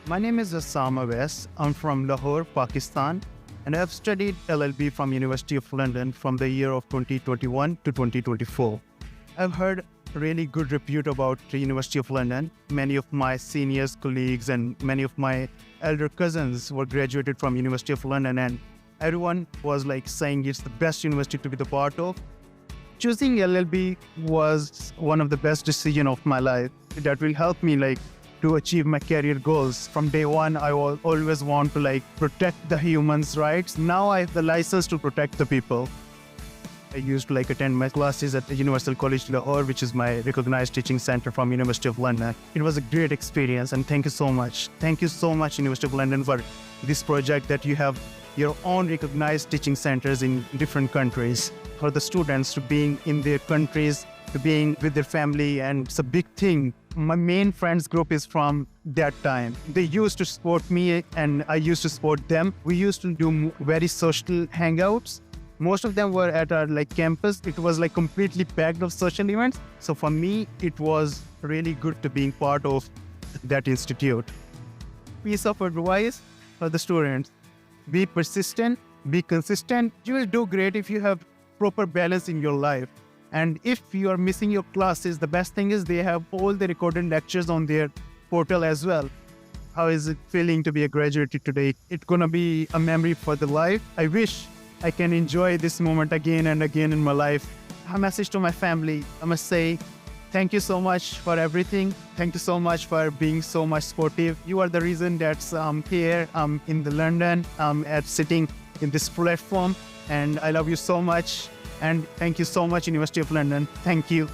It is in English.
My name is Hassam. I'm from Lahore, Pakistan, and I have studied LLB from University of London from the year of 2021 to 2024. I've heard really good repute about the University of London. Many of my seniors, colleagues, and many of my elder cousins were graduated from University of London, and everyone was like saying it's the best university to be the part of. Choosing LLB was one of the best decisions of my life that will help me to achieve my career goals. From day one, I will always want to protect the humans' rights. Now I have the license to protect the people. I used to attend my classes at the Universal College Lahore, which is my recognized teaching center from University of London. It was a great experience, and thank you so much. Thank you so much, University of London, for this project that you have your own recognized teaching centers in different countries. For the students to being in their countries, to being with their family, and it's a big thing. My main friends group is from that time. They used to support me and I used to support them. We used to do very social hangouts. Most of them were at our campus. It was completely packed of social events. So for me, it was really good to being part of that institute. Piece of advice for the students: be persistent, be consistent. You will do great if you have proper balance in your life. And if you are missing your classes, the best thing is they have all the recorded lectures on their portal as well. How is it feeling to be a graduate today? It's gonna be a memory for the life. I wish I can enjoy this moment again and again in my life. A message to my family: I must say, thank you so much for everything. Thank you so much for being so much supportive. You are the reason that's here in the London, at sitting in this platform. And I love you so much. And thank you so much, University of London. Thank you.